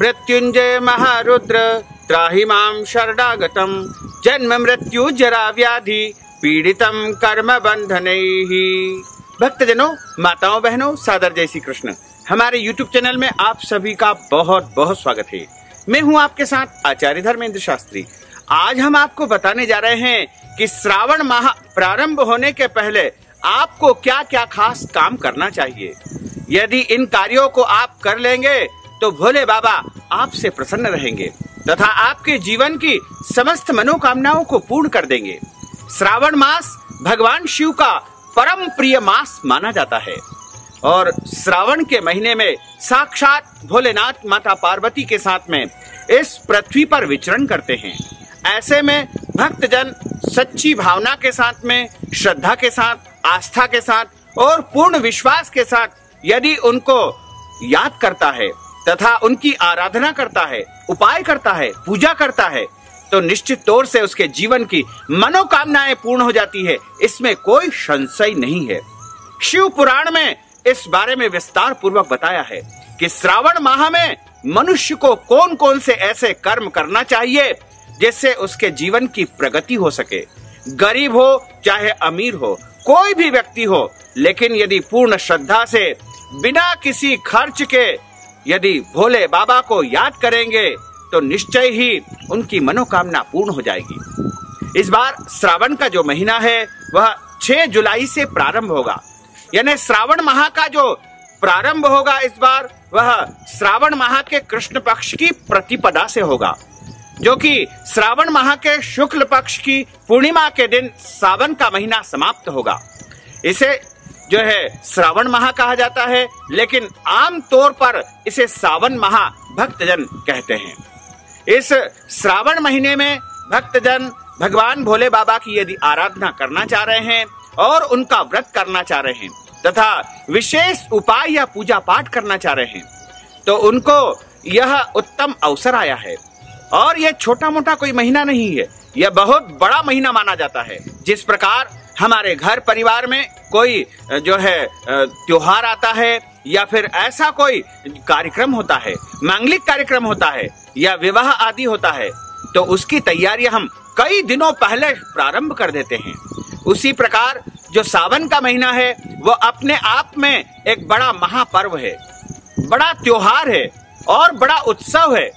मृत्युंजय महारुद्र त्राहि मां शरणागतम जन्म मृत्यु जरा व्याधि पीड़ितम कर्म बंधनैः। भक्तजनों, माताओं बहनों, सादर जय श्री कृष्ण। हमारे YouTube चैनल में आप सभी का बहुत बहुत स्वागत है। मैं हूं आपके साथ आचार्य धर्मेंद्र शास्त्री। आज हम आपको बताने जा रहे हैं कि श्रावण माह प्रारंभ होने के पहले आपको क्या क्या खास काम करना चाहिए। यदि इन कार्यों को आप कर लेंगे तो भोले बाबा आपसे प्रसन्न रहेंगे तथा आपके जीवन की समस्त मनोकामनाओं को पूर्ण कर देंगे। श्रावण मास भगवान शिव का परम प्रिय मास माना जाता है और श्रावण के महीने में साक्षात भोलेनाथ माता पार्वती के साथ में इस पृथ्वी पर विचरण करते हैं। ऐसे में भक्तजन सच्ची भावना के साथ में, श्रद्धा के साथ, आस्था के साथ और पूर्ण विश्वास के साथ यदि उनको याद करता है तथा उनकी आराधना करता है, उपाय करता है, पूजा करता है तो निश्चित तौर से उसके जीवन की मनोकामनाएं पूर्ण हो जाती है। इसमें कोई संशय नहीं है। शिव पुराण में इस बारे में विस्तार पूर्वक बताया है कि श्रावण माह में मनुष्य को कौन कौन से ऐसे कर्म करना चाहिए जिससे उसके जीवन की प्रगति हो सके। गरीब हो चाहे अमीर हो, कोई भी व्यक्ति हो, लेकिन यदि पूर्ण श्रद्धा से बिना किसी खर्च के यदि भोले बाबा को याद करेंगे तो निश्चय ही उनकी मनोकामना पूर्ण हो जाएगी। इस बार श्रावण का जो महीना है वह 6 जुलाई से प्रारंभ होगा, यानी श्रावण माह का जो प्रारंभ होगा इस बार वह श्रावण माह के कृष्ण पक्ष की प्रतिपदा से होगा, जो कि श्रावण माह के शुक्ल पक्ष की पूर्णिमा के दिन सावन का महीना समाप्त होगा। इसे जो है श्रावण माह कहा जाता है, लेकिन आम तौर पर इसे सावन माह भक्तजन कहते हैं। इस श्रावण महीने में भक्तजन भगवान भोले बाबा की यदि आराधना करना चाह रहे हैं और उनका व्रत करना चाह रहे हैं तथा विशेष उपाय या पूजा पाठ करना चाह रहे हैं तो उनको यह उत्तम अवसर आया है। और यह छोटा मोटा कोई महीना नहीं है, यह बहुत बड़ा महीना माना जाता है। जिस प्रकार हमारे घर परिवार में कोई जो है त्योहार आता है या फिर ऐसा कोई कार्यक्रम होता है, मांगलिक कार्यक्रम होता है या विवाह आदि होता है, तो उसकी तैयारी हम कई दिनों पहले प्रारंभ कर देते हैं। उसी प्रकार जो सावन का महीना है वो अपने आप में एक बड़ा महापर्व है, बड़ा त्योहार है और बड़ा उत्सव है।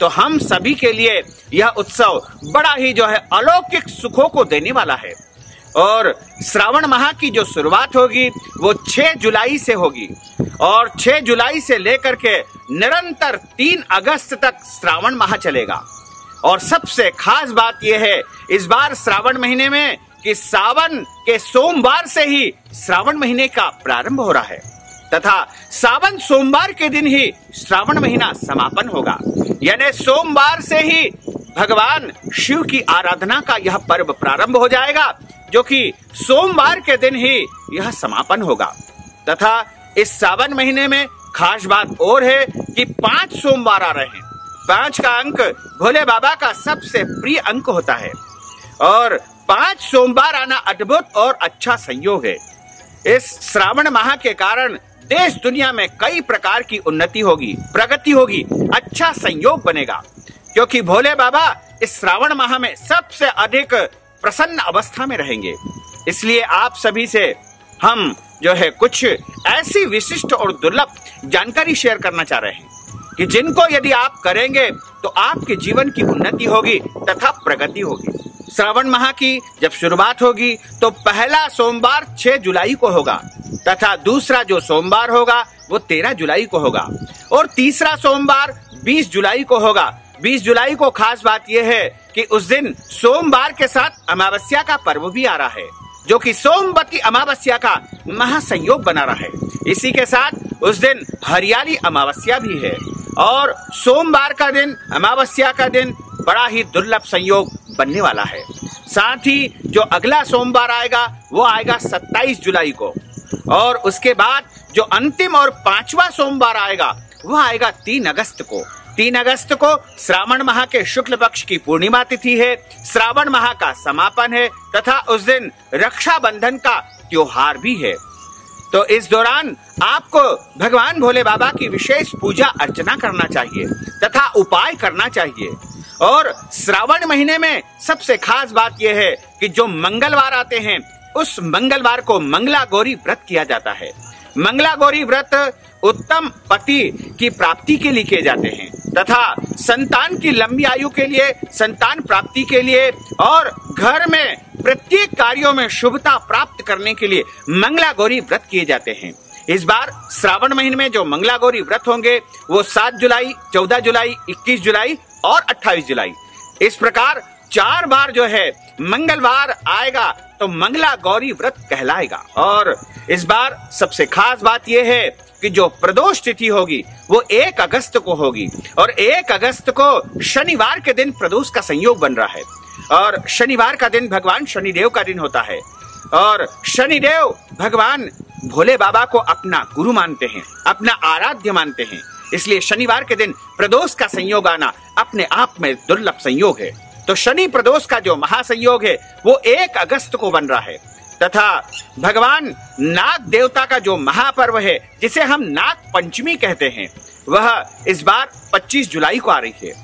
तो हम सभी के लिए यह उत्सव बड़ा ही जो है अलौकिक सुखों को देने वाला है। और श्रावण माह की जो शुरुआत होगी वो 6 जुलाई से होगी और 6 जुलाई से लेकर के निरंतर 3 अगस्त तक श्रावण माह चलेगा। और सबसे खास बात यह है इस बार श्रावण महीने में कि सावन के सोमवार से ही श्रावण महीने का प्रारंभ हो रहा है तथा सावन सोमवार के दिन ही श्रावण महीना समापन होगा, यानी सोमवार से ही भगवान शिव की आराधना का यह पर्व प्रारंभ हो जाएगा, जो कि सोमवार के दिन ही यह समापन होगा। तथा इस सावन महीने में खास बात और है कि 5 सोमवार आ रहे हैं। 5 का अंक भोले बाबा का सबसे प्रिय अंक होता है और 5 सोमवार आना अद्भुत और अच्छा संयोग है। इस श्रावण माह के कारण देश दुनिया में कई प्रकार की उन्नति होगी, प्रगति होगी, अच्छा संयोग बनेगा, क्योंकि भोले बाबा इस श्रावण माह में सबसे अधिक प्रसन्न अवस्था में रहेंगे। इसलिए आप सभी से हम जो है कुछ ऐसी विशिष्ट और दुर्लभ जानकारी शेयर करना चाह रहे हैं कि जिनको यदि आप करेंगे तो आपके जीवन की उन्नति होगी तथा प्रगति होगी। श्रावण माह की जब शुरुआत होगी तो पहला सोमवार 6 जुलाई को होगा तथा दूसरा जो सोमवार होगा वो 13 जुलाई को होगा और तीसरा सोमवार 20 जुलाई को होगा। 20 जुलाई को खास बात यह है कि उस दिन सोमवार के साथ अमावस्या का पर्व भी आ रहा है, जो कि सोमवती अमावस्या का महासंयोग बना रहा है। इसी के साथ उस दिन हरियाली अमावस्या भी है और सोमवार का दिन, अमावस्या का दिन बड़ा ही दुर्लभ संयोग बनने वाला है। साथ ही जो अगला सोमवार आएगा वो आएगा 27 जुलाई को और उसके बाद जो अंतिम और 5वां सोमवार आएगा वो आएगा 3 अगस्त को। 3 अगस्त को श्रावण माह के शुक्ल पक्ष की पूर्णिमा तिथि है, श्रावण माह का समापन है तथा उस दिन रक्षाबंधन का त्योहार भी है। तो इस दौरान आपको भगवान भोले बाबा की विशेष पूजा अर्चना करना चाहिए तथा उपाय करना चाहिए। और श्रावण महीने में सबसे खास बात यह है कि जो मंगलवार आते हैं उस मंगलवार को मंगला गौरी व्रत किया जाता है। मंगला गौरी व्रत उत्तम पति की प्राप्ति के लिए किए जाते हैं तथा संतान की लंबी आयु के लिए, संतान प्राप्ति के लिए और घर में प्रत्येक कार्यों में शुभता प्राप्त करने के लिए मंगला गौरी व्रत किए जाते हैं। इस बार श्रावण महीने में जो मंगला गौरी व्रत होंगे वो 7 जुलाई, 14 जुलाई, 21 जुलाई और 28 जुलाई, इस प्रकार 4 बार जो है मंगलवार आएगा तो मंगला गौरी व्रत कहलाएगा। और इस बार सबसे खास बात यह है कि जो प्रदोष तिथि होगी वो 1 अगस्त को होगी और 1 अगस्त को शनिवार के दिन प्रदोष का संयोग बन रहा है और शनिवार का दिन भगवान शनिदेव का दिन होता है और शनिदेव भगवान भोले बाबा को अपना गुरु मानते हैं, अपना आराध्य मानते हैं। इसलिए शनिवार के दिन प्रदोष का संयोग आना अपने आप में दुर्लभ संयोग है। तो शनि प्रदोष का जो महासंयोग है वो 1 अगस्त को बन रहा है तथा भगवान नाग देवता का जो महापर्व है जिसे हम नाग पंचमी कहते हैं वह इस बार 25 जुलाई को आ रही है।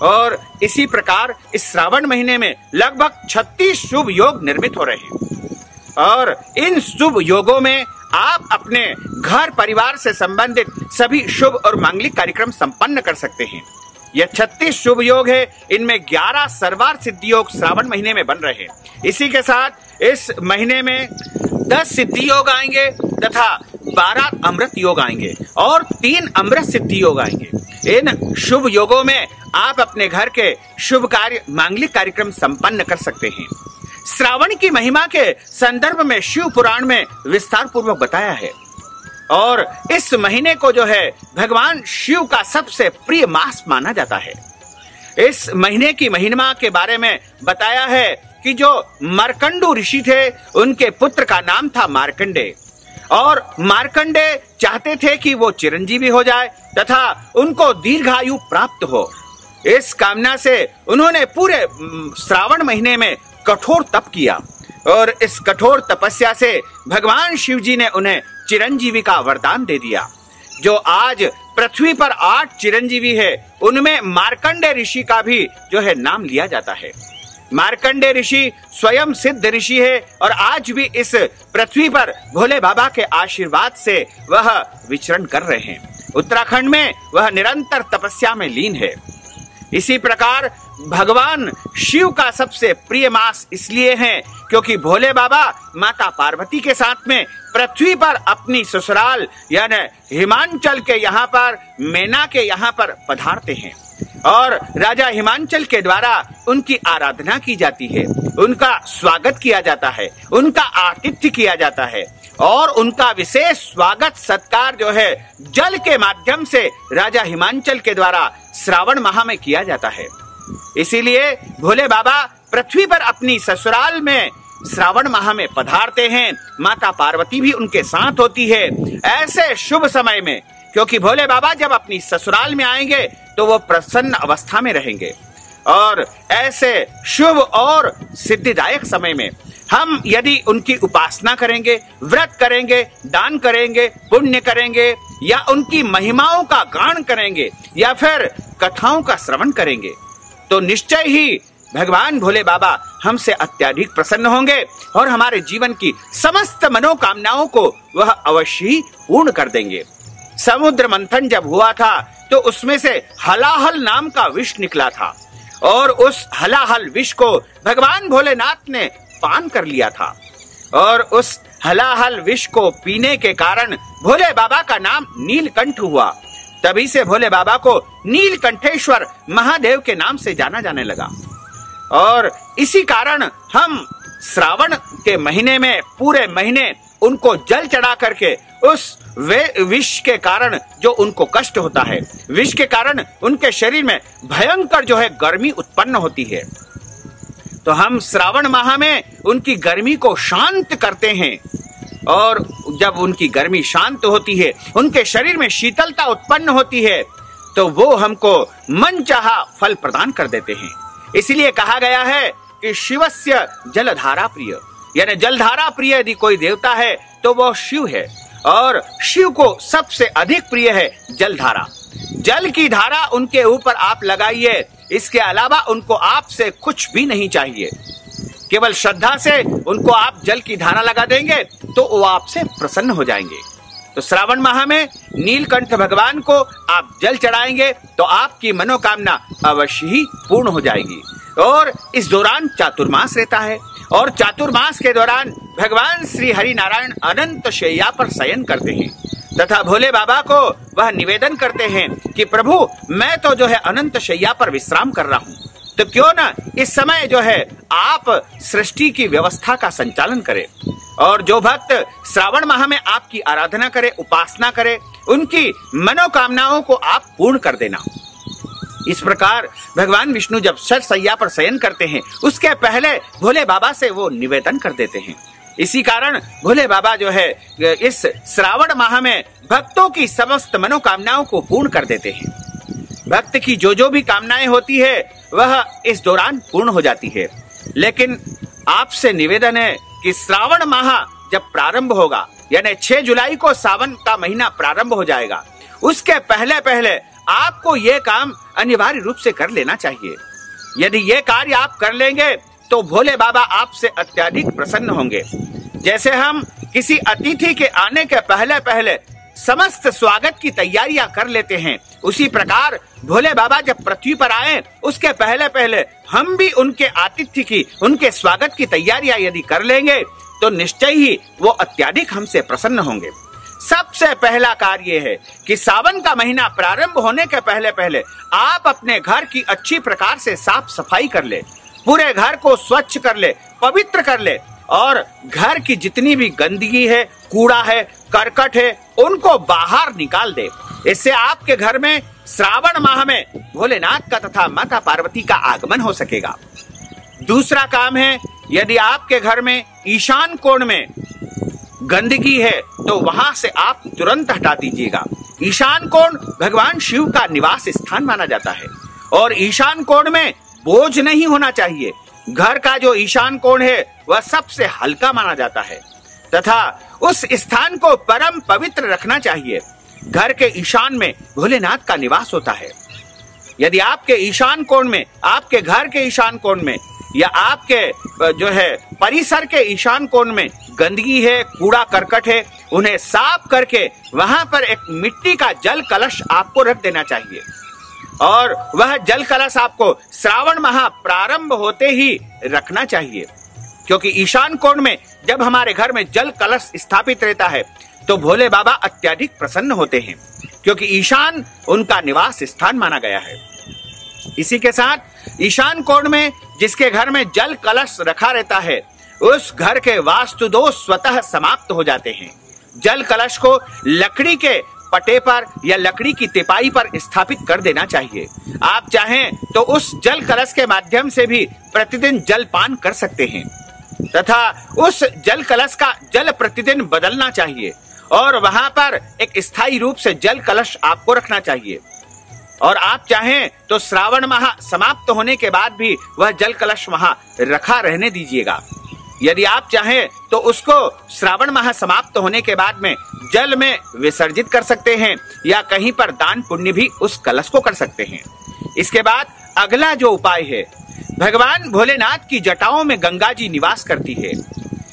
और इसी प्रकार इस श्रावण महीने में लगभग 36 शुभ योग निर्मित हो रहे हैं और इन शुभ योगों में आप अपने घर परिवार से संबंधित सभी शुभ और मांगलिक कार्यक्रम संपन्न कर सकते हैं। यह 36 शुभ योग है, इनमें 11 सर्वार्थ सिद्धि योग श्रावण महीने में बन रहे हैं। इसी के साथ इस महीने में 10 सिद्धि योग आएंगे तथा 12 अमृत योग आएंगे और 3 अमृत सिद्धि योग आएंगे। इन शुभ योगों में आप अपने घर के शुभ कार्य, मांगलिक कार्यक्रम संपन्न कर सकते हैं। श्रावण की महिमा के संदर्भ में शिव पुराण में विस्तार पूर्वक बताया है और इस महीने को जो है भगवान शिव का सबसे प्रिय मास माना जाता है। इस महीने की महिमा के बारे में बताया है कि जो मार्कंडू ऋषि थे उनके पुत्र का नाम था मार्कंडे और मार्कंडे चाहते थे कि वो चिरंजीवी हो जाए तथा उनको दीर्घायु प्राप्त हो। इस कामना से उन्होंने पूरे श्रावण महीने में कठोर तप किया और इस कठोर तपस्या से भगवान शिव जी ने उन्हें चिरंजीवी का वरदान दे दिया। जो आज पृथ्वी पर 8 चिरंजीवी है उनमें मार्कंडे ऋषि का भी जो है नाम लिया जाता है। मार्कंडे ऋषि स्वयं सिद्ध ऋषि है और आज भी इस पृथ्वी पर भोले बाबा के आशीर्वाद से वह विचरण कर रहे हैं। उत्तराखंड में वह निरंतर तपस्या में लीन है। इसी प्रकार भगवान शिव का सबसे प्रिय मास इसलिए है क्योंकि भोले बाबा माता पार्वती के साथ में पृथ्वी पर अपनी ससुराल यानी हिमांचल के यहाँ पर, मैना के यहाँ पर पधारते हैं और राजा हिमांचल के द्वारा उनकी आराधना की जाती है, उनका स्वागत किया जाता है, उनका आतिथ्य किया जाता है और उनका विशेष स्वागत सत्कार जो है जल के माध्यम से राजा हिमांचल के द्वारा श्रावण माह में किया जाता है। इसीलिए भोले बाबा पृथ्वी पर अपनी ससुराल में श्रावण माह में पधारते हैं। माता पार्वती भी उनके साथ होती है ऐसे शुभ समय में, क्योंकि भोले बाबा जब अपनी ससुराल में आएंगे तो वो प्रसन्न अवस्था में रहेंगे और ऐसे शुभ और सिद्धिदायक समय में हम यदि उनकी उपासना करेंगे, व्रत करेंगे, दान करेंगे, पुण्य करेंगे या उनकी महिमाओं का गान करेंगे या फिर कथाओं का श्रवण करेंगे तो निश्चय ही भगवान भोले बाबा हमसे अत्यधिक प्रसन्न होंगे और हमारे जीवन की समस्त मनोकामनाओं को वह अवश्य ही पूर्ण कर देंगे। समुद्र मंथन जब हुआ था तो उसमें से हलाहल नाम का विष निकला था और उस हलाहल विष को भगवान भोलेनाथ ने पान कर लिया था और उस हलाहल विष को पीने के कारण भोले बाबा का नाम नीलकंठ हुआ। तभी से भोले बाबा को नीलकंठेश्वर महादेव के नाम से जाना जाने लगा और इसी कारण हम श्रावण के महीने में पूरे महीने उनको जल चढ़ा करके उस विष के कारण जो उनको कष्ट होता है, विष के कारण उनके शरीर में भयंकर जो है गर्मी उत्पन्न होती है, तो हम श्रावण माह में उनकी गर्मी को शांत करते हैं और जब उनकी गर्मी शांत होती है, उनके शरीर में शीतलता उत्पन्न होती है तो वो हमको मनचाहा फल प्रदान कर देते हैं। इसलिए कहा गया है कि शिवस्य जलधारा प्रिय, यानी जलधारा प्रिय यदि कोई देवता है तो वह शिव है, और शिव को सबसे अधिक प्रिय है जलधारा। जल की धारा उनके ऊपर आप लगाइए, इसके अलावा उनको आपसे कुछ भी नहीं चाहिए। केवल श्रद्धा से उनको आप जल की धारा लगा देंगे तो वो आपसे प्रसन्न हो जाएंगे। तो श्रावण माह में नीलकंठ भगवान को आप जल चढ़ाएंगे तो आपकी मनोकामना अवश्य ही पूर्ण हो जाएगी। और इस दौरान चातुर्मास रहता है, और चातुर्मास के दौरान भगवान श्री हरि नारायण अनंत शैया पर शयन करते हैं तथा भोले बाबा को वह निवेदन करते हैं कि प्रभु मैं तो जो है अनंत शैया पर विश्राम कर रहा हूँ, तो क्यों ना इस समय जो है आप सृष्टि की व्यवस्था का संचालन करें। और जो भक्त श्रावण माह में आपकी आराधना करे, उपासना करे, उनकी मनोकामनाओं को आप पूर्ण कर देना। इस प्रकार भगवान विष्णु जब शरशैया पर शयन करते हैं उसके पहले भोले बाबा से वो निवेदन कर देते हैं। इसी कारण भोले बाबा जो है इस श्रावण माह में भक्तों की समस्त मनोकामनाओं को पूर्ण कर देते हैं। भक्त की जो भी कामनाएं होती है वह इस दौरान पूर्ण हो जाती है। लेकिन आपसे निवेदन है कि श्रावण माह जब प्रारंभ होगा, यानी 6 जुलाई को सावन का महीना प्रारंभ हो जाएगा, उसके पहले पहले आपको ये काम अनिवार्य रूप से कर लेना चाहिए। यदि ये कार्य आप कर लेंगे तो भोले बाबा आपसे अत्यधिक प्रसन्न होंगे। जैसे हम किसी अतिथि के आने के पहले पहले समस्त स्वागत की तैयारियां कर लेते हैं, उसी प्रकार भोले बाबा जब पृथ्वी पर आए उसके पहले पहले हम भी उनके आतिथ्य की, उनके स्वागत की तैयारियां यदि कर लेंगे तो निश्चय ही वो अत्यधिक हमसे प्रसन्न होंगे। सबसे पहला कार्य है कि सावन का महीना प्रारंभ होने के पहले पहले आप अपने घर की अच्छी प्रकार से साफ सफाई कर ले, पूरे घर को स्वच्छ कर ले, पवित्र कर ले, और घर की जितनी भी गंदगी है, कूड़ा है, करकट है, उनको बाहर निकाल दे। इससे आपके घर में श्रावण माह में भोलेनाथ का तथा माता पार्वती का आगमन हो सकेगा। दूसरा काम है, यदि आपके घर में ईशान कोण में गंदगी है तो वहां से आप तुरंत हटा दीजिएगा। ईशान कोण भगवान शिव का निवास स्थान माना जाता है, और ईशान कोण में बोझ नहीं होना चाहिए। घर का जो ईशान कोण है वह सबसे हल्का माना जाता है तथा उस स्थान को परम पवित्र रखना चाहिए। घर के ईशान में भोलेनाथ का निवास होता है। यदि आपके ईशान कोण में, आपके घर के ईशान कोण में या आपके जो है परिसर के ईशान कोण में गंदगी है, कूड़ा करकट है, उन्हें साफ करके वहां पर एक मिट्टी का जल कलश आपको रख देना चाहिए। और वह जल कलश आपको श्रावण माह प्रारंभ होते ही रखना चाहिए, क्योंकि ईशान कोण में जब हमारे घर में जल कलश स्थापित रहता है तो भोले बाबा अत्यधिक प्रसन्न होते हैं, क्योंकि ईशान उनका निवास स्थान माना गया है। इसी के साथ ईशान कोण में जिसके घर में जल कलश रखा रहता है उस घर के वास्तु दोष स्वतः समाप्त हो जाते हैं। जल कलश को लकड़ी के पटे पर या लकड़ी की तिपाई पर स्थापित कर देना चाहिए। आप चाहें तो उस जल कलश के माध्यम से भी प्रतिदिन जल पान कर सकते हैं तथा उस जल कलश का जल प्रतिदिन बदलना चाहिए, और वहां पर एक स्थायी रूप से जल कलश आपको रखना चाहिए। और आप चाहें तो श्रावण माह समाप्त होने के बाद भी वह जल कलश वहां रखा रहने दीजिएगा। यदि आप चाहें तो उसको श्रावण माह समाप्त होने के बाद में जल में विसर्जित कर सकते हैं या कहीं पर दान पुण्य भी उस कलश को कर सकते हैं। इसके बाद अगला जो उपाय है, भगवान भोलेनाथ की जटाओं में गंगा जी निवास करती है,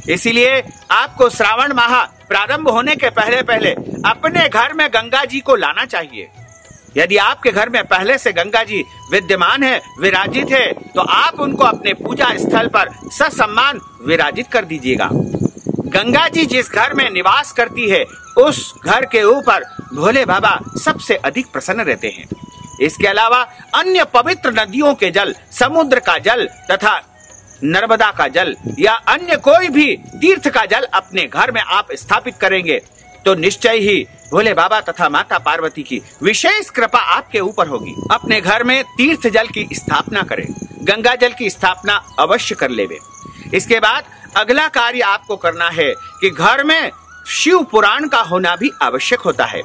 इसीलिए आपको श्रावण माह प्रारंभ होने के पहले पहले अपने घर में गंगा जी को लाना चाहिए। यदि आपके घर में पहले से गंगा जी विद्यमान है, विराजित है, तो आप उनको अपने पूजा स्थल पर ससम्मान विराजित कर दीजिएगा। गंगा जी जिस घर में निवास करती है उस घर के ऊपर भोले बाबा सबसे अधिक प्रसन्न रहते हैं। इसके अलावा अन्य पवित्र नदियों के जल, समुद्र का जल तथा नर्मदा का जल या अन्य कोई भी तीर्थ का जल अपने घर में आप स्थापित करेंगे तो निश्चय ही भोले बाबा तथा माता पार्वती की विशेष कृपा आपके ऊपर होगी। अपने घर में तीर्थ जल की स्थापना करें, गंगा जल की स्थापना अवश्य कर लेवे। इसके बाद अगला कार्य आपको करना है कि घर में शिव पुराण का होना भी आवश्यक होता है।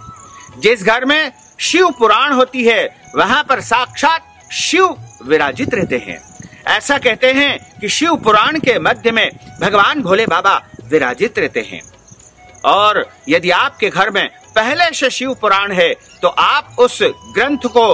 जिस घर में शिव पुराण होती है वहां पर साक्षात शिव विराजित रहते हैं। ऐसा कहते हैं कि शिव पुराण के मध्य में भगवान भोले बाबा विराजित रहते हैं। और यदि आपके घर में पहले से शिव पुराण है तो आप उस ग्रंथ को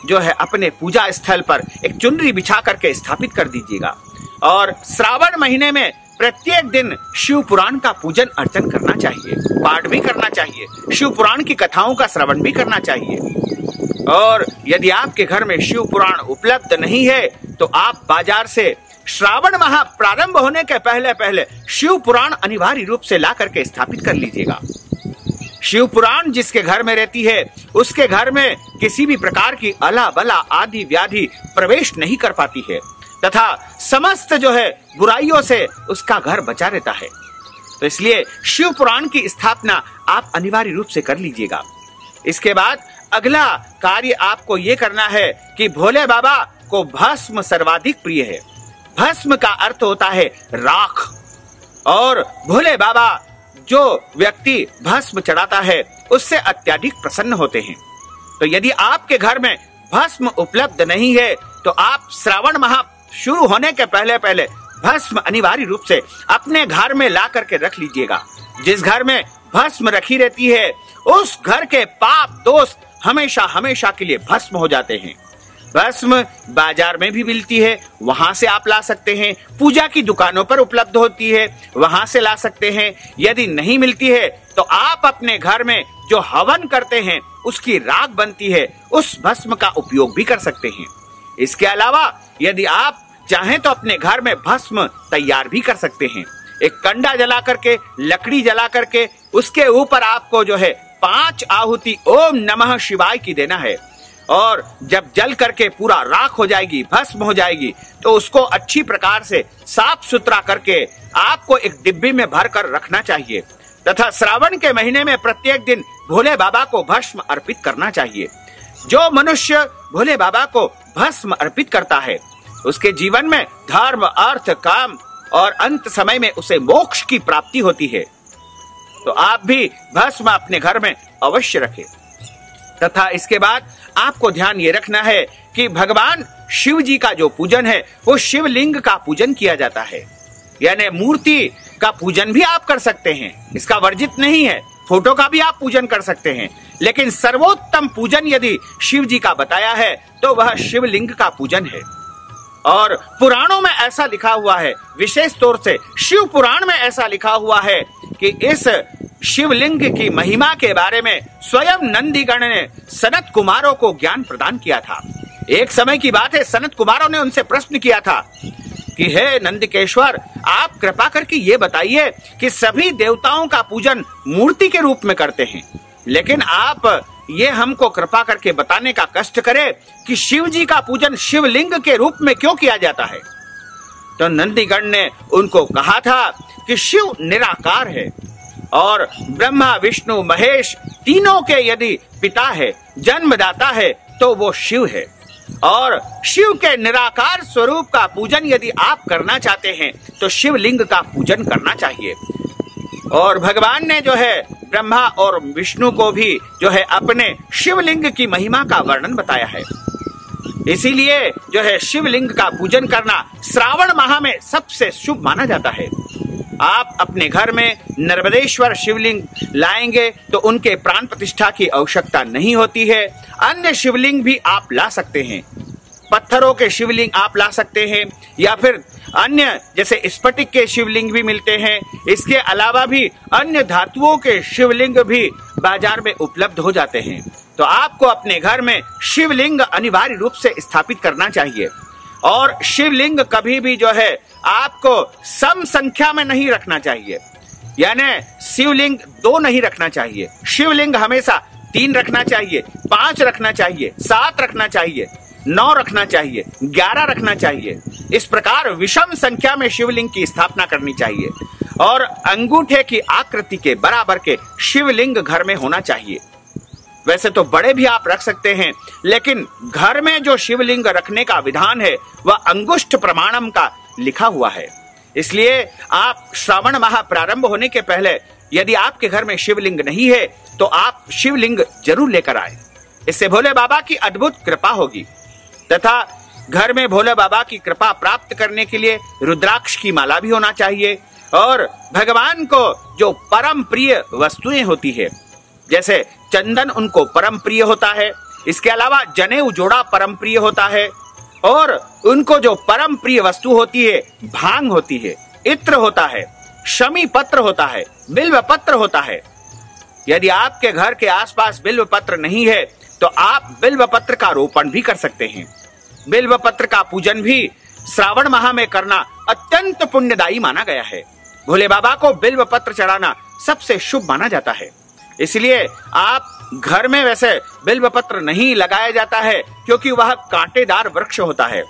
जो है अपने पूजा स्थल पर एक चुनरी बिछा करके स्थापित कर दीजिएगा। और श्रावण महीने में प्रत्येक दिन शिव पुराण का पूजन अर्चन करना चाहिए, पाठ भी करना चाहिए, शिव पुराण की कथाओं का श्रवण भी करना चाहिए। और यदि आपके घर में शिव पुराण उपलब्ध नहीं है तो आप बाजार से श्रावण माह प्रारंभ होने के पहले पहले शिव पुराण अनिवार्य रूप से ला करके स्थापित कर लीजिएगा। शिव पुराण जिसके घर में रहती है उसके घर में किसी भी प्रकार की अला बला आदि व्याधि प्रवेश नहीं कर पाती है तथा समस्त जो है बुराइयों से उसका घर बचा रहता है। तो इसलिए शिव पुराण की स्थापना आप अनिवार्य रूप से कर लीजिएगा। इसके बाद अगला कार्य आपको ये करना है कि भोले बाबा को भस्म सर्वाधिक प्रिय है। भस्म का अर्थ होता है राख, और भोले बाबा जो व्यक्ति भस्म चढ़ाता है उससे अत्यधिक प्रसन्न होते हैं। तो यदि आपके घर में भस्म उपलब्ध नहीं है तो आप श्रावण माह शुरू होने के पहले पहले भस्म अनिवार्य रूप से अपने घर में ला करके रख लीजिएगा। जिस घर में भस्म रखी रहती है उस घर के पाप दोष हमेशा हमेशा के लिए भस्म हो जाते हैं। भस्म बाजार में भी मिलती है, वहां से आप ला सकते हैं। पूजा की दुकानों पर उपलब्ध होती है, वहां से ला सकते हैं। यदि नहीं मिलती है तो आप अपने घर में जो हवन करते हैं उसकी राख बनती है, उस भस्म का उपयोग भी कर सकते हैं। इसके अलावा यदि आप चाहें तो अपने घर में भस्म तैयार भी कर सकते हैं। एक कंडा जला करके, लकड़ी जला करके उसके ऊपर आपको जो है 5 आहुति ओम नमः शिवाय की देना है। और जब जल करके पूरा राख हो जाएगी, भस्म हो जाएगी, तो उसको अच्छी प्रकार से साफ सुथरा करके आपको एक डिब्बी में भर कर रखना चाहिए तथा श्रावण के महीने में प्रत्येक दिन भोले बाबा को भस्म अर्पित करना चाहिए। जो मनुष्य भोले बाबा को भस्म अर्पित करता है उसके जीवन में धर्म, अर्थ, काम और अंत समय में उसे मोक्ष की प्राप्ति होती है। तो आप भी भस्म अपने घर में अवश्य रखें। तथा इसके बाद आपको ध्यान ये रखना है कि भगवान शिव जी का जो पूजन है वो शिवलिंग का पूजन किया जाता है, यानी मूर्ति का पूजन भी आप कर सकते हैं, इसका वर्जित नहीं है। फोटो का भी आप पूजन कर सकते हैं, लेकिन सर्वोत्तम पूजन यदि शिव जी का बताया है तो वह शिवलिंग का पूजन है। और पुराणों में ऐसा लिखा हुआ है, विशेष तौर से शिव पुराण में ऐसा लिखा हुआ है कि इस शिवलिंग की महिमा के बारे में स्वयं नंदीगण ने सनत कुमारों को ज्ञान प्रदान किया था। एक समय की बात है, सनत कुमारों ने उनसे प्रश्न किया था कि हे नंदिकेश्वर, आप कृपा करके ये बताइए कि सभी देवताओं का पूजन मूर्ति के रूप में करते हैं, लेकिन आप ये हमको कृपा करके बताने का कष्ट करें कि शिव जी का पूजन शिवलिंग के रूप में क्यों किया जाता है। तो नंदीगण ने उनको कहा था कि शिव निराकार है और ब्रह्मा, विष्णु, महेश तीनों के यदि पिता है, जन्मदाता है, तो वो शिव है। और शिव के निराकार स्वरूप का पूजन यदि आप करना चाहते हैं तो शिवलिंग का पूजन करना चाहिए। और भगवान ने जो है ब्रह्मा और विष्णु को भी जो है अपने शिवलिंग की महिमा का वर्णन बताया है। इसीलिए जो है शिवलिंग का पूजन करना श्रावण माह में सबसे शुभ माना जाता है। आप अपने घर में नर्मदेश्वर शिवलिंग लाएंगे तो उनके प्राण प्रतिष्ठा की आवश्यकता नहीं होती है। अन्य शिवलिंग भी आप ला सकते हैं, पत्थरों के शिवलिंग आप ला सकते हैं, या फिर अन्य जैसे स्फटिक के शिवलिंग भी मिलते हैं। इसके अलावा भी अन्य धातुओं के शिवलिंग भी बाजार में उपलब्ध हो जाते हैं। तो आपको अपने घर में शिवलिंग अनिवार्य रूप से स्थापित करना चाहिए। और शिवलिंग कभी भी जो है आपको सम संख्या में नहीं रखना चाहिए, यानी शिवलिंग 2 नहीं रखना चाहिए। शिवलिंग हमेशा 3 रखना चाहिए, 5 रखना चाहिए, 7 रखना चाहिए, 9 रखना चाहिए, 11 रखना चाहिए। इस प्रकार विषम संख्या में शिवलिंग की स्थापना करनी चाहिए। और अंगूठे की आकृति के बराबर के शिवलिंग घर में होना चाहिए। वैसे तो बड़े भी आप रख सकते हैं, लेकिन घर में जो शिवलिंग रखने का विधान है वह अंगुष्ठ प्रमाणम का लिखा हुआ है। इसलिए आप श्रावण माह प्रारंभ होने के पहले यदि आपके घर में शिवलिंग नहीं है तो आप शिवलिंग जरूर लेकर आए। इससे भोले बाबा की अद्भुत कृपा होगी। तथा घर में भोले बाबा की कृपा प्राप्त करने के लिए रुद्राक्ष की माला भी होना चाहिए। और भगवान को जो परम प्रिय वस्तुएं होती है, जैसे चंदन उनको परम प्रिय होता है, इसके अलावा जनेऊ जोड़ा परम प्रिय होता है, और उनको जो परम प्रिय वस्तु होती है भांग होती है, इत्र होता है, शमी पत्र होता है, बिल्व पत्र होता है। यदि आपके घर के आसपास बिल्व पत्र नहीं है तो आप बिल्व पत्र का रोपण भी कर सकते हैं। बिल्व पत्र का पूजन भी श्रावण माह में करना अत्यंत पुण्यदायी माना गया है। भोले बाबा को बिल्व पत्र चढ़ाना सबसे शुभ माना जाता है। इसलिए आप घर में वैसे बिल्व पत्र नहीं लगाया जाता है क्योंकि वह कांटेदार वृक्ष होता है।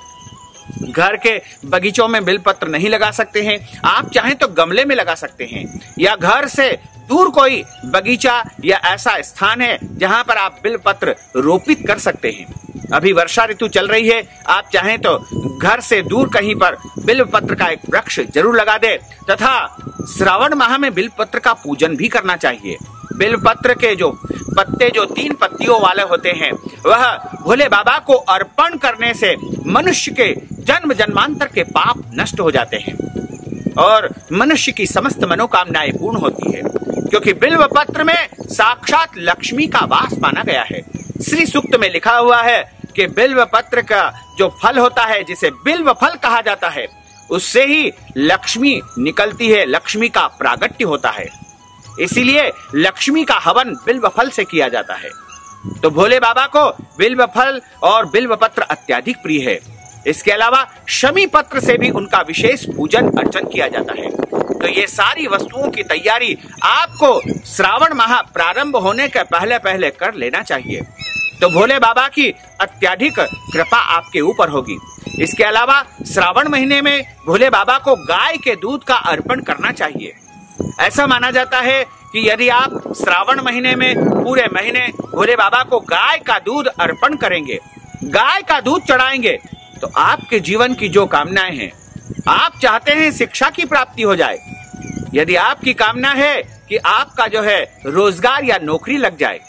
घर के बगीचों में बिल्व पत्र नहीं लगा सकते हैं। आप चाहें तो गमले में लगा सकते हैं, या घर से दूर कोई बगीचा या ऐसा स्थान है जहां पर आप बिल्व पत्र रोपित कर सकते हैं। अभी वर्षा ऋतु चल रही है, आप चाहें तो घर से दूर कहीं पर बिल्व पत्र का एक वृक्ष जरूर लगा दे, तथा श्रावण माह में बिल्व पत्र का पूजन भी करना चाहिए। बिल्व पत्र के जो पत्ते जो 3 पत्तियों वाले होते हैं, वह भोले बाबा को अर्पण करने से मनुष्य के जन्म जन्मांतर के पाप नष्ट हो जाते हैं और मनुष्य की समस्त मनोकामनाएं पूर्ण होती है, क्योंकि बिल्व पत्र में साक्षात लक्ष्मी का वास माना गया है। श्री सूक्त में लिखा हुआ है कि बिल्व पत्र का जो फल होता है, जिसे बिल्व फल कहा जाता है, उससे ही लक्ष्मी निकलती है, लक्ष्मी का प्रागट्य होता है। इसीलिए लक्ष्मी का हवन बिल्व फल से किया जाता है। तो भोले बाबा को बिल्व फल और बिल्व पत्र अत्यधिक प्रिय है। इसके अलावा शमी पत्र से भी उनका विशेष पूजन अर्चन किया जाता है। तो ये सारी वस्तुओं की तैयारी आपको श्रावण माह प्रारंभ होने के पहले पहले कर लेना चाहिए, तो भोले बाबा की अत्यधिक कृपा आपके ऊपर होगी। इसके अलावा श्रावण महीने में भोले बाबा को गाय के दूध का अर्पण करना चाहिए। ऐसा माना जाता है कि यदि आप श्रावण महीने में पूरे महीने भोले बाबा को गाय का दूध अर्पण करेंगे, गाय का दूध चढ़ाएंगे, तो आपके जीवन की जो कामनाएं हैं, आप चाहते हैं शिक्षा की प्राप्ति हो जाए, यदि आपकी कामना है कि आपका जो है रोजगार या नौकरी लग जाए,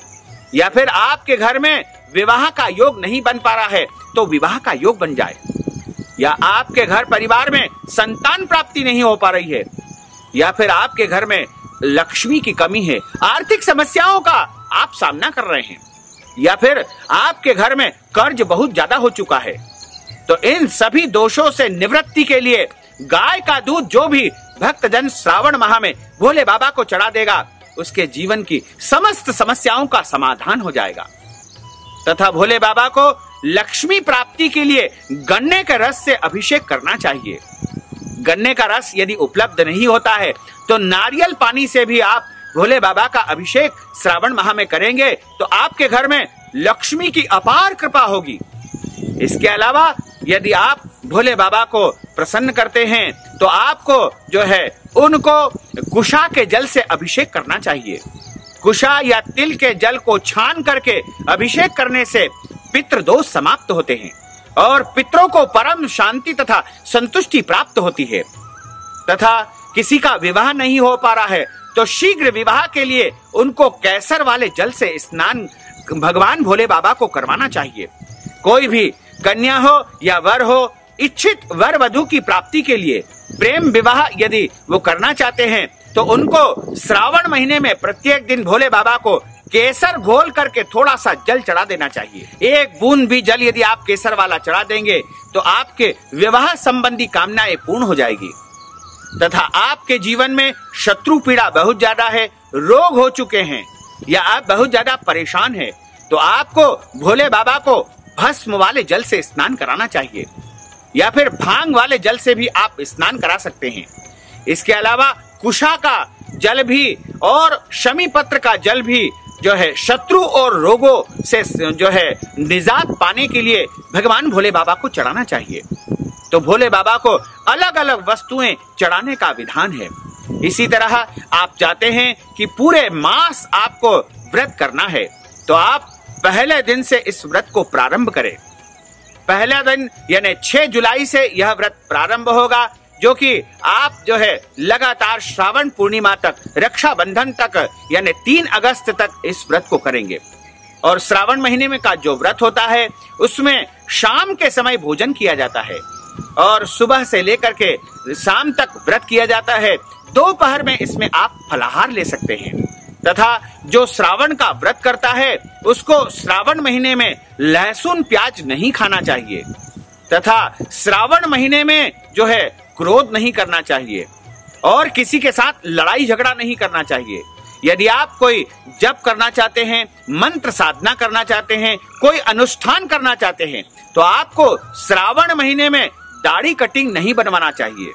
या फिर आपके घर में विवाह का योग नहीं बन पा रहा है तो विवाह का योग बन जाए, या आपके घर परिवार में संतान प्राप्ति नहीं हो पा रही है, या फिर आपके घर में लक्ष्मी की कमी है, आर्थिक समस्याओं का आप सामना कर रहे हैं, या फिर आपके घर में कर्ज बहुत ज्यादा हो चुका है, तो इन सभी दोषों से निवृत्ति के लिए गाय का दूध जो भी भक्तजन श्रावण माह में भोले बाबा को चढ़ा देगा, उसके जीवन की समस्त समस्याओं का समाधान हो जाएगा। तथा भोले बाबा को लक्ष्मी प्राप्ति के लिए गन्ने के रस से अभिषेक करना चाहिए। गन्ने का रस यदि उपलब्ध नहीं होता है तो नारियल पानी से भी आप भोले बाबा का अभिषेक श्रावण माह में करेंगे तो आपके घर में लक्ष्मी की अपार कृपा होगी। इसके अलावा यदि आप भोले बाबा को प्रसन्न करते हैं तो आपको जो है उनको कुशा के जल से अभिषेक करना चाहिए। कुशा या तिल के जल को छान करके अभिषेक करने से पितृ दोष समाप्त होते हैं और पितरों को परम शांति तथा संतुष्टि प्राप्त होती है। तथा किसी का विवाह नहीं हो पा रहा है तो शीघ्र विवाह के लिए उनको केसर वाले जल से स्नान भगवान भोले बाबा को करवाना चाहिए। कोई भी कन्या हो या वर हो, इच्छित वर वधु की प्राप्ति के लिए प्रेम विवाह यदि वो करना चाहते हैं तो उनको श्रावण महीने में प्रत्येक दिन भोले बाबा को केसर घोल करके थोड़ा सा जल चढ़ा देना चाहिए। एक बूंद भी जल यदि आप केसर वाला चढ़ा देंगे तो आपके विवाह संबंधी कामनाएं पूर्ण हो जाएगी। तथा आपके जीवन में शत्रु पीड़ा बहुत ज्यादा है, रोग हो चुके हैं या आप बहुत ज्यादा परेशान हैं, तो आपको भोले बाबा को भस्म वाले जल से स्नान कराना चाहिए या फिर भांग वाले जल से भी आप स्नान करा सकते हैं। इसके अलावा कुशा का जल भी और शमी पत्र का जल भी जो है शत्रु और रोगों से जो है निजात पाने के लिए भगवान भोले बाबा को चढ़ाना चाहिए। तो भोले बाबा को अलग अलग वस्तुएं चढ़ाने का विधान है। इसी तरह आप चाहते हैं कि पूरे मास आपको व्रत करना है तो आप पहले दिन से इस व्रत को प्रारंभ करें। पहला दिन यानी 6 जुलाई से यह व्रत प्रारंभ होगा, जो कि आप जो है लगातार श्रावण पूर्णिमा तक, रक्षाबंधन तक यानी 3 अगस्त तक इस व्रत को करेंगे। और श्रावण महीने में का जो व्रत होता है उसमें शाम के समय भोजन किया जाता है और सुबह से लेकर के शाम तक व्रत किया जाता है। दोपहर में इसमें आप फलाहार ले सकते हैं तथा जो श्रावण का व्रत करता है उसको श्रावण महीने में लहसुन प्याज नहीं खाना चाहिए तथा श्रावण महीने में जो है क्रोध नहीं करना चाहिए और किसी के साथ लड़ाई झगड़ा नहीं करना चाहिए। यदि आप कोई जप करना चाहते हैं, मंत्र साधना करना चाहते हैं, कोई अनुष्ठान करना चाहते हैं तो आपको श्रावण महीने में दाढ़ी कटिंग नहीं बनवाना चाहिए।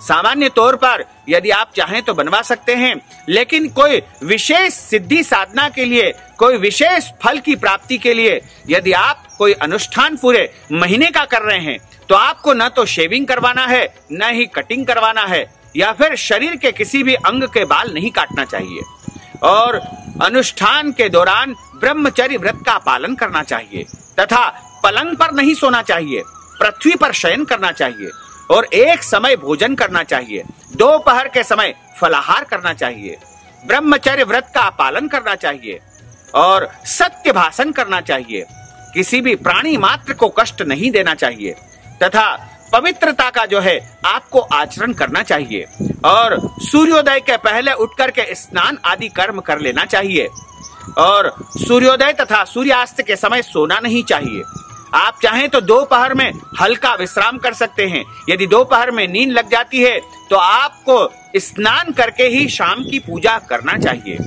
सामान्य तौर पर यदि आप चाहें तो बनवा सकते हैं, लेकिन कोई विशेष सिद्धि साधना के लिए, कोई विशेष फल की प्राप्ति के लिए यदि आप कोई अनुष्ठान पूरे महीने का कर रहे हैं तो आपको न तो शेविंग करवाना है, न ही कटिंग करवाना है, या फिर शरीर के किसी भी अंग के बाल नहीं काटना चाहिए। और अनुष्ठान के दौरान ब्रह्मचर्य व्रत का पालन करना चाहिए तथा पलंग पर नहीं सोना चाहिए, पृथ्वी पर शयन करना चाहिए और एक समय भोजन करना चाहिए। दोपहर के समय फलाहार करना चाहिए, ब्रह्मचर्य व्रत का पालन करना चाहिए और सत्य भाषण करना चाहिए। किसी भी प्राणी मात्र को कष्ट नहीं देना चाहिए तथा पवित्रता का जो है आपको आचरण करना चाहिए और सूर्योदय के पहले उठकर के स्नान आदि कर्म कर लेना चाहिए और सूर्योदय तथा सूर्यास्त के समय सोना नहीं चाहिए। आप चाहें तो दोपहर में हल्का विश्राम कर सकते हैं। यदि दोपहर में नींद लग जाती है तो आपको स्नान करके ही शाम की पूजा करना चाहिए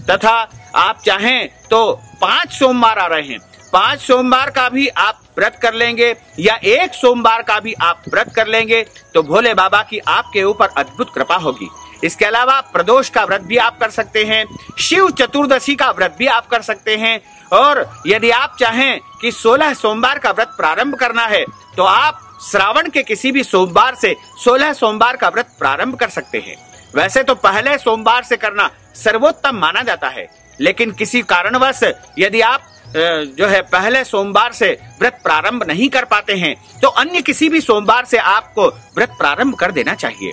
तथा आप चाहें तो 5 सोमवार आ रहे हैं, 5 सोमवार का भी आप व्रत कर लेंगे या 1 सोमवार का भी आप व्रत कर लेंगे तो भोले बाबा की आपके ऊपर अद्भुत कृपा होगी। इसके अलावा प्रदोष का व्रत भी आप कर सकते हैं, शिव चतुर्दशी का व्रत भी आप कर सकते हैं और यदि आप चाहें कि 16 सोमवार का व्रत प्रारंभ करना है तो आप श्रावण के किसी भी सोमवार से 16 सोमवार का व्रत प्रारंभ कर सकते हैं। वैसे तो पहले सोमवार से करना सर्वोत्तम माना जाता है, लेकिन किसी कारणवश यदि आप जो है पहले सोमवार से व्रत प्रारंभ नहीं कर पाते हैं तो अन्य किसी भी सोमवार से आपको व्रत प्रारंभ कर देना चाहिए।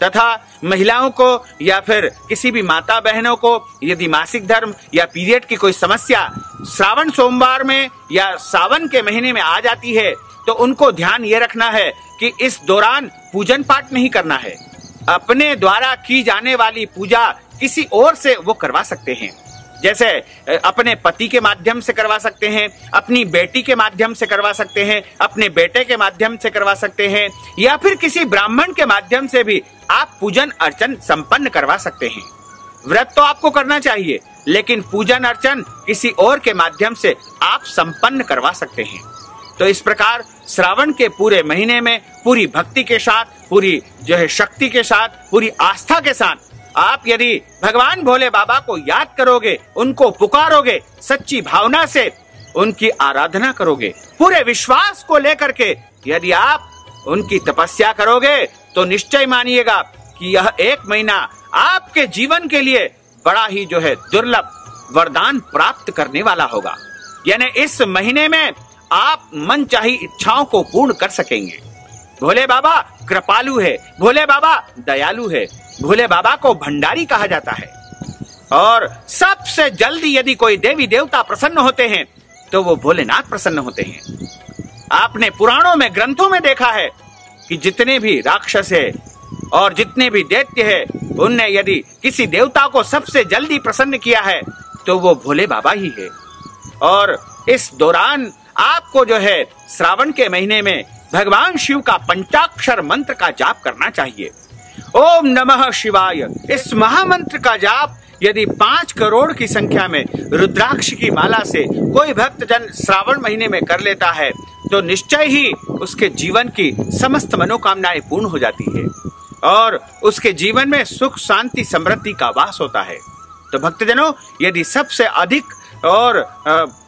तथा महिलाओं को या फिर किसी भी माता बहनों को यदि मासिक धर्म या पीरियड की कोई समस्या श्रावण सोमवार में या सावन के महीने में आ जाती है तो उनको ध्यान ये रखना है कि इस दौरान पूजन पाठ नहीं करना है। अपने द्वारा की जाने वाली पूजा किसी और से वो करवा सकते हैं, जैसे अपने पति के माध्यम से करवा सकते हैं, अपनी बेटी के माध्यम से करवा सकते हैं, अपने बेटे के माध्यम से करवा सकते हैं या फिर किसी ब्राह्मण के माध्यम से भी आप पूजन अर्चन संपन्न करवा सकते हैं। व्रत तो आपको करना चाहिए, लेकिन पूजन अर्चन किसी और के माध्यम से आप संपन्न करवा सकते हैं। तो इस प्रकार श्रावण के पूरे महीने में पूरी भक्ति के साथ, पूरी जो है शक्ति के साथ, पूरी आस्था के साथ आप यदि भगवान भोले बाबा को याद करोगे, उनको पुकारोगे, सच्ची भावना से उनकी आराधना करोगे, पूरे विश्वास को लेकर के यदि आप उनकी तपस्या करोगे तो निश्चय मानिएगा कि यह 1 महीना आपके जीवन के लिए बड़ा ही जो है दुर्लभ वरदान प्राप्त करने वाला होगा। यानी इस महीने में आप मनचाही इच्छाओं को पूर्ण कर सकेंगे। भोले बाबा कृपालु है, भोले बाबा दयालु है, भोले बाबा को भंडारी कहा जाता है और सबसे जल्दी यदि कोई देवी देवता प्रसन्न होते हैं तो वो भोलेनाथ प्रसन्न होते हैं। आपने पुराणों में, ग्रंथों में देखा है कि जितने भी राक्षस है और जितने भी दैत्य है उनने यदि किसी देवता को सबसे जल्दी प्रसन्न किया है तो वो भोले बाबा ही है। और इस दौरान आपको जो है श्रावण के महीने में भगवान शिव का पंचाक्षर मंत्र का जाप करना चाहिए। ओम नमः शिवाय। इस महामंत्र का जाप यदि 5 करोड़ की संख्या में रुद्राक्ष की माला से कोई भक्तजन श्रावण महीने में कर लेता है तो निश्चय ही उसके जीवन की समस्त मनोकामनाएं पूर्ण हो जाती है और उसके जीवन में सुख शांति समृद्धि का वास होता है। तो भक्तजनों, यदि सबसे अधिक और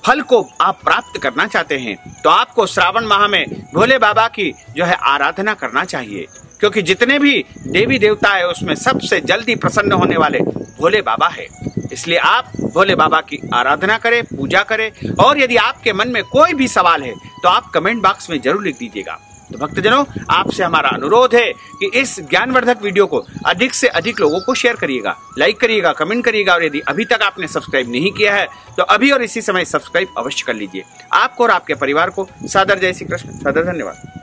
फल को आप प्राप्त करना चाहते हैं तो आपको श्रावण माह में भोले बाबा की जो है आराधना करना चाहिए, क्योंकि जितने भी देवी देवता है उसमें सबसे जल्दी प्रसन्न होने वाले भोले बाबा है। इसलिए आप भोले बाबा की आराधना करें, पूजा करें और यदि आपके मन में कोई भी सवाल है तो आप कमेंट बॉक्स में जरूर लिख दीजिएगा। तो भक्तजनों, आपसे हमारा अनुरोध है कि इस ज्ञानवर्धक वीडियो को अधिक से अधिक लोगों को शेयर करिएगा, लाइक करिएगा, कमेंट करिएगा और यदि अभी तक आपने सब्सक्राइब नहीं किया है तो अभी और इसी समय सब्सक्राइब अवश्य कर लीजिए। आपको और आपके परिवार को सादर जय श्री कृष्ण, सादर धन्यवाद।